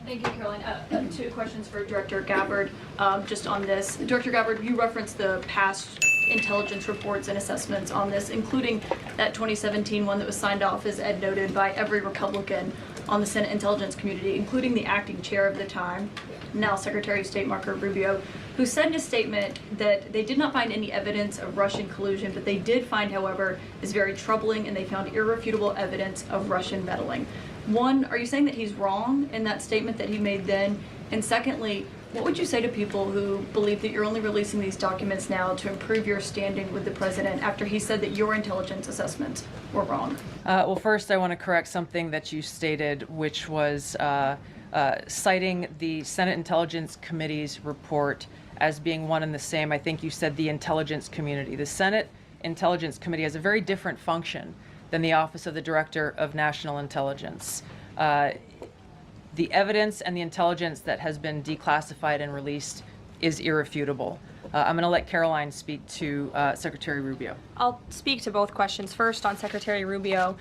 Thank you, Caroline. Two questions for Director Gabbard just on this. Director Gabbard, you referenced the past intelligence reports and assessments on this, including that 2017 one that was signed off, as Ed noted, by every Republican on the Senate Intelligence Community, including the acting chair of the time, now Secretary of State Marco Rubio, who said in a statement that they did not find any evidence of Russian collusion, but they did find, however, is very troubling, and they found irrefutable evidence of Russian meddling. One, are you saying that he's wrong in that statement that he made then? And secondly, what would you say to people who believe that you're only releasing these documents now to improve your standing with the president after he said that your intelligence assessments were wrong? Well, first, I want to correct something that you stated, which was citing the Senate Intelligence Committee's report as being one and the same. I think you said the intelligence community. The Senate Intelligence Committee has a very different function than the Office of the Director of National Intelligence. The evidence and the intelligence that has been declassified and released is irrefutable. I'm going to let Caroline speak to Secretary Rubio. I'll speak to both questions. First, on Secretary Rubio,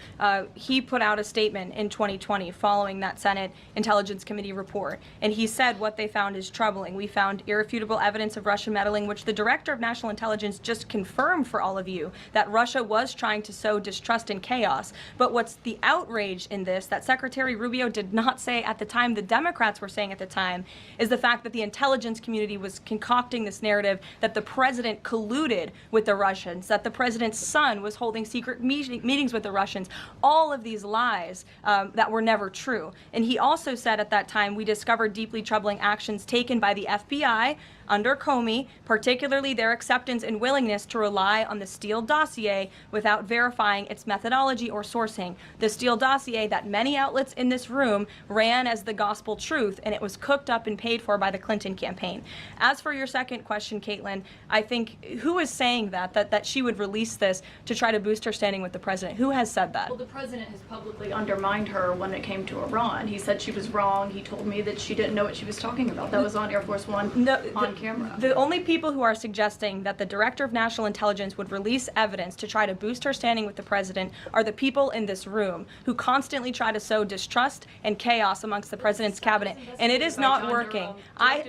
he put out a statement in 2020 following that Senate Intelligence Committee report, and he said what they found is troubling. We found irrefutable evidence of Russian meddling, which the Director of National Intelligence just confirmed for all of you, that Russia was trying to sow distrust and chaos. But what's the outrage in this that Secretary Rubio did not say at the time, the Democrats were saying at the time, is the fact that the intelligence community was concocting this narrative that the president colluded with the Russians, that the president's son was holding secret meetings with the Russians, all of these lies that were never true. And he also said at that time, we discovered deeply troubling actions taken by the FBI under Comey, particularly their acceptance and willingness to rely on the Steele dossier without verifying its methodology or sourcing. The Steele dossier that many outlets in this room ran as the gospel truth, and it was cooked up and paid for by the Clinton campaign. As for your second question, Caitlin, I think, who is saying that she would release this to try to boost her standing with the president? Who has said that? Well, the president has publicly undermined her when it came to Iran. He said she was wrong. He told me that she didn't know what she was talking about. That was on Air Force One on camera. The only people who are suggesting that the Director of National Intelligence would release evidence to try to boost her standing with the president are the people in this room who constantly try to sow distrust and chaos amongst the president's cabinet, and it is not working. I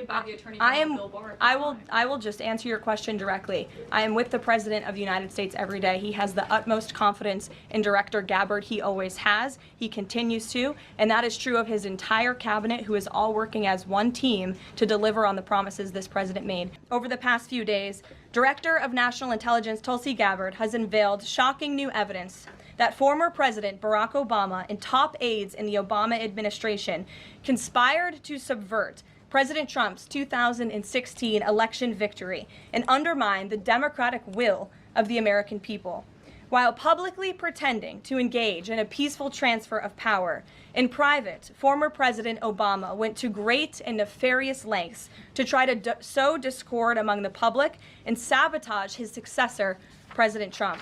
will just answer your question directly. I am with the President of the United States every day. He has the utmost confidence in Director Gabbard. He always has. He continues to, and that is true of his entire cabinet, who is all working as one team to deliver on the promises this president made. Over the past few days, Director of National Intelligence Tulsi Gabbard has unveiled shocking new evidence that former President Barack Obama and top aides in the Obama administration conspired to subvert President Trump's 2016 election victory and undermine the democratic will of the American people. While publicly pretending to engage in a peaceful transfer of power, in private, former President Obama went to great and nefarious lengths to try to sow discord among the public and sabotage his successor, President Trump.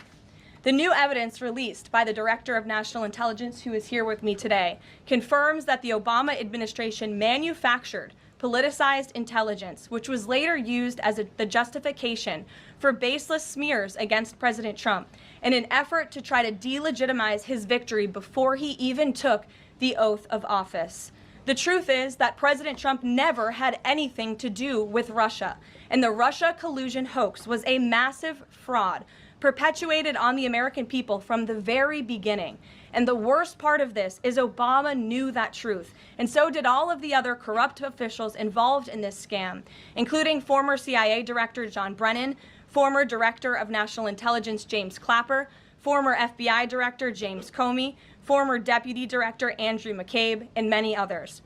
The new evidence released by the Director of National Intelligence, who is here with me today, confirms that the Obama administration manufactured politicized intelligence, which was later used as the justification for baseless smears against President Trump in an effort to try to delegitimize his victory before he even took the oath of office. The truth is that President Trump never had anything to do with Russia, and the Russia collusion hoax was a massive fraud perpetuated on the American people from the very beginning. And the worst part of this is Obama knew that truth, and so did all of the other corrupt officials involved in this scam, including former CIA Director John Brennan, former Director of National Intelligence James Clapper, former FBI Director James Comey, former Deputy Director Andrew McCabe, and many others.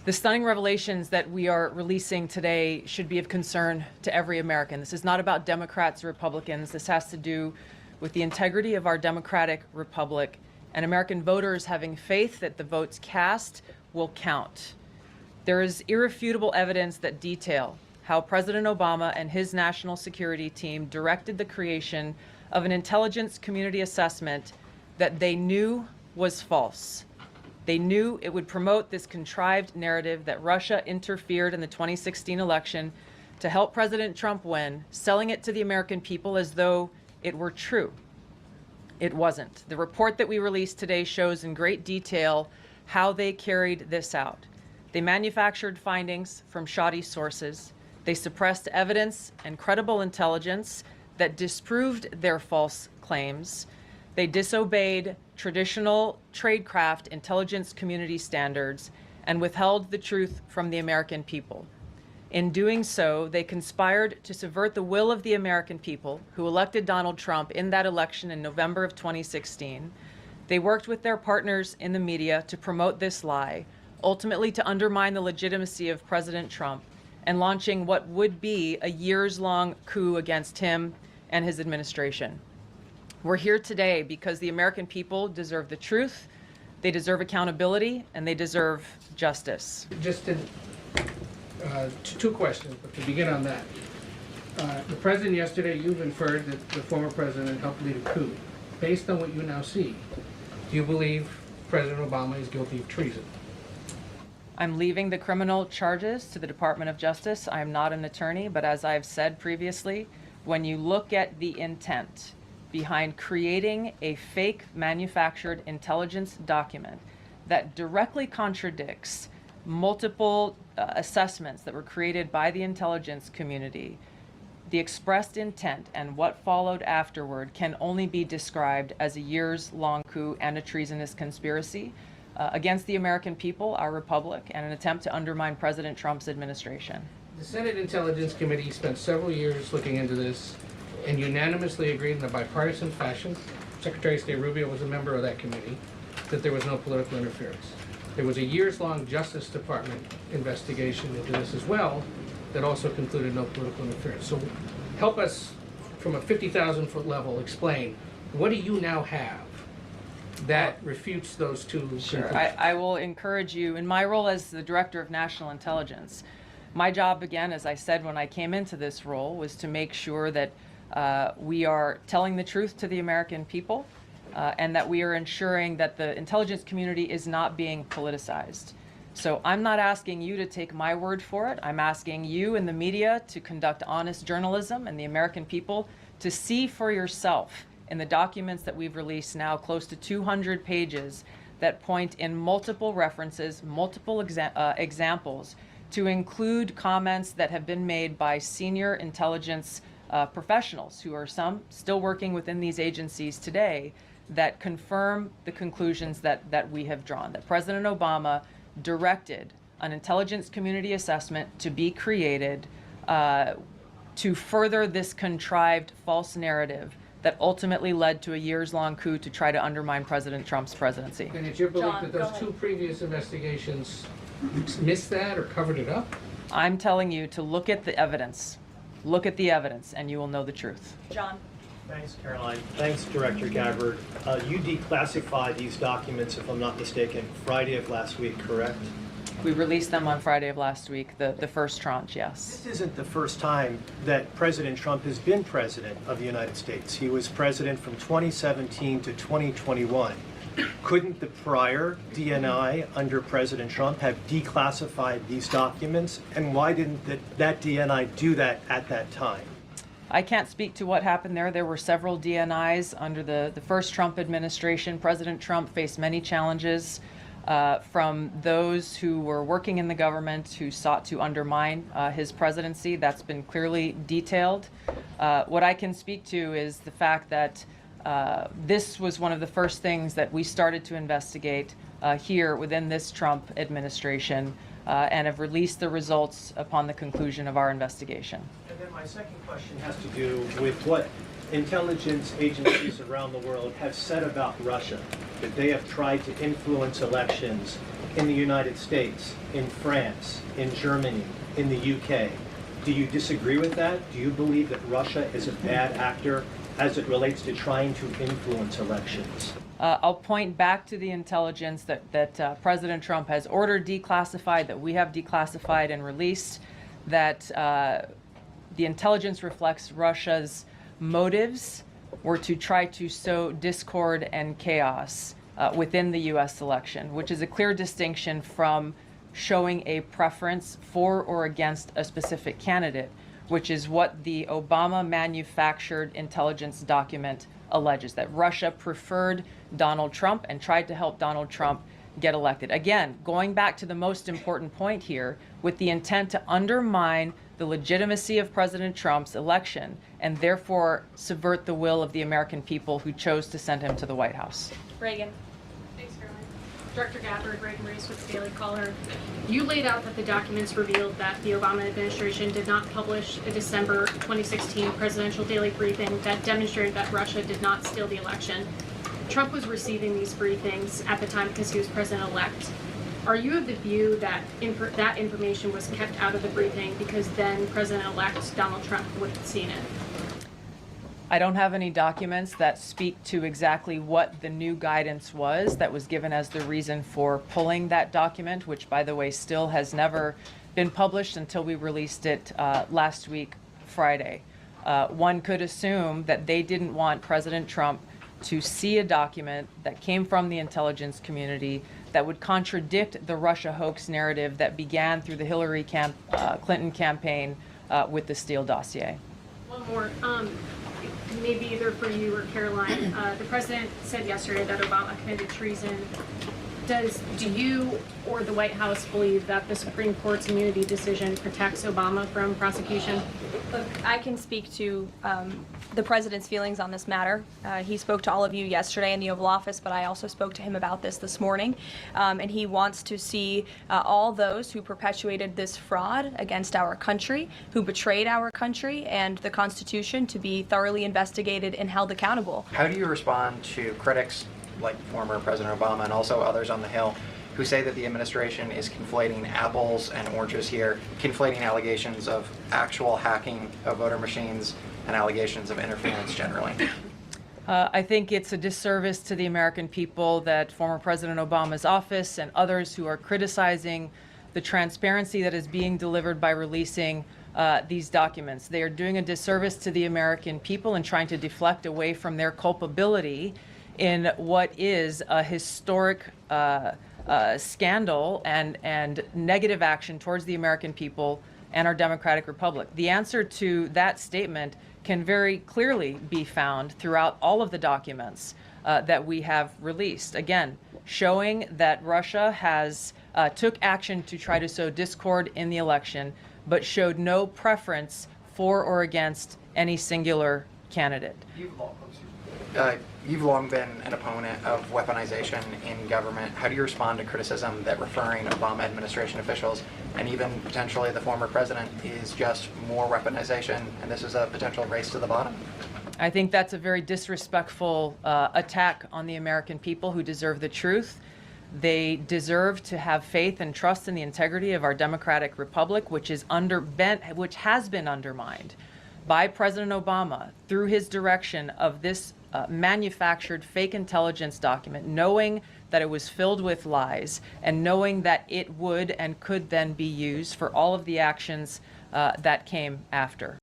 The stunning revelations that we are releasing today should be of concern to every American. This is not about Democrats or Republicans. This has to do with the integrity of our democratic republic and American voters having faith that the votes cast will count. There is irrefutable evidence that detail how President Obama and his national security team directed the creation of an intelligence community assessment that they knew was false. They knew it would promote this contrived narrative that Russia interfered in the 2016 election to help President Trump win, selling it to the American people as though it were true. It wasn't. The report that we released today shows in great detail how they carried this out. They manufactured findings from shoddy sources. They suppressed evidence and credible intelligence that disproved their false claims. They disobeyed traditional tradecraft intelligence community standards and withheld the truth from the American people. In doing so, they conspired to subvert the will of the American people who elected Donald Trump in that election in November of 2016. They worked with their partners in the media to promote this lie, ultimately to undermine the legitimacy of President Trump and launching what would be a years-long coup against him and his administration. We're here today because the American people deserve the truth, they deserve accountability, and they deserve justice. Two questions, but to begin on that. The president yesterday, you've inferred that the former president helped lead a coup. Based on what you now see, do you believe President Obama is guilty of treason? I'm leaving the criminal charges to the Department of Justice. I am not an attorney, but as I've said previously, when you look at the intent behind creating a fake manufactured intelligence document that directly contradicts multiple assessments that were created by the intelligence community, the expressed intent and what followed afterward can only be described as a years-long coup and a treasonous conspiracy against the American people, our republic, and an attempt to undermine President Trump's administration. The Senate Intelligence Committee spent several years looking into this and unanimously agreed in a bipartisan fashion, Secretary of State Rubio was a member of that committee, that there was no political interference. There was a years-long Justice Department investigation into this as well that also concluded no political interference. So help us, from a 50,000-foot level, explain, what do you now have that refutes those two conclusions? I will encourage you, in my role as the Director of National Intelligence, my job, again, as I said when I came into this role, was to make sure that we are telling the truth to the American people and that we are ensuring that the intelligence community is not being politicized. So I'm not asking you to take my word for it. I'm asking you in the media to conduct honest journalism and the American people to see for yourself in the documents that we've released now, close to 200 pages, that point in multiple references, multiple examples, to include comments that have been made by senior intelligence professionals who are some still working within these agencies today that confirm the conclusions that we have drawn, that President Obama directed an intelligence community assessment to be created to further this contrived false narrative that ultimately led to a years-long coup to try to undermine President Trump's presidency. And it's your belief John, that go those ahead. two previous investigations missed that or covered it up? I'm telling you to look at the evidence. Look at the evidence and you will know the truth. John. Thanks, Caroline. Thanks, Director Gabbard. You declassified these documents, if I'm not mistaken, Friday of last week, correct? We released them on Friday of last week, the first tranche, yes. This isn't the first time that President Trump has been president of the United States. He was president from 2017 to 2021. Couldn't the prior DNI under President Trump have declassified these documents? And why didn't that DNI do that at that time? I can't speak to what happened there. There were several DNIs under the first Trump administration. President Trump faced many challenges from those who were working in the government who sought to undermine his presidency. That's been clearly detailed. What I can speak to is the fact that this was one of the first things that we started to investigate here within this Trump administration and have released the results upon the conclusion of our investigation. And then my second question has to do with what intelligence agencies around the world have said about Russia, that they have tried to influence elections in the United States, in France, in Germany, in the UK. Do you disagree with that? Do you believe that Russia is a bad actor as it relates to trying to influence elections? I'll point back to the intelligence that President Trump has ordered declassified, that we have declassified and released, that the intelligence reflects Russia's motives were to try to sow discord and chaos within the U.S. election, which is a clear distinction from showing a preference for or against a specific candidate, which is what the Obama manufactured intelligence document alleges, that Russia preferred Donald Trump and tried to help Donald Trump get elected. Again, going back to the most important point here, with the intent to undermine the legitimacy of President Trump's election and therefore subvert the will of the American people who chose to send him to the White House. Reagan. Thanks, Caroline. Director Gabbard, Reagan Reese with the Daily Caller. You laid out that the documents revealed that the Obama administration did not publish a December 2016 presidential daily briefing that demonstrated that Russia did not steal the election. Trump was receiving these briefings at the time because he was president-elect. Are you of the view that that information was kept out of the briefing because then President-elect Donald Trump would have seen it? I don't have any documents that speak to exactly what the new guidance was that was given as the reason for pulling that document, which, by the way, still has never been published until we released it last week, Friday. One could assume that they didn't want President Trump to see a document that came from the intelligence community that would contradict the Russia hoax narrative that began through the Hillary Clinton campaign with the Steele dossier. One more, maybe either for you or Caroline. The president said yesterday that Obama committed treason. Do you or the White House believe that the Supreme Court's immunity decision protects Obama from prosecution? Look, I can speak to the president's feelings on this matter. He spoke to all of you yesterday in the Oval Office, but I also spoke to him about this morning. And he wants to see all those who perpetuated this fraud against our country, who betrayed our country and the Constitution, to be thoroughly investigated and held accountable. How do you respond to critics like former President Obama and also others on the Hill who say that the administration is conflating apples and oranges here, conflating allegations of actual hacking of voter machines and allegations of interference generally? I think it's a disservice to the American people that former President Obama's office and others who are criticizing the transparency that is being delivered by releasing these documents. They are doing a disservice to the American people and trying to deflect away from their culpability in what is a historic scandal and negative action towards the American people and our democratic republic. The answer to that statement can very clearly be found throughout all of the documents that we have released. Again, showing that Russia has took action to try to sow discord in the election, but showed no preference for or against any singular candidate. You've long been an opponent of weaponization in government. How do you respond to criticism that referring Obama administration officials and even potentially the former president is just more weaponization and this is a potential race to the bottom? I think that's a very disrespectful attack on the American people who deserve the truth. They deserve to have faith and trust in the integrity of our democratic republic, which has been undermined by President Obama through his direction of this manufactured fake intelligence document, knowing that it was filled with lies and knowing that it would and could then be used for all of the actions that came after.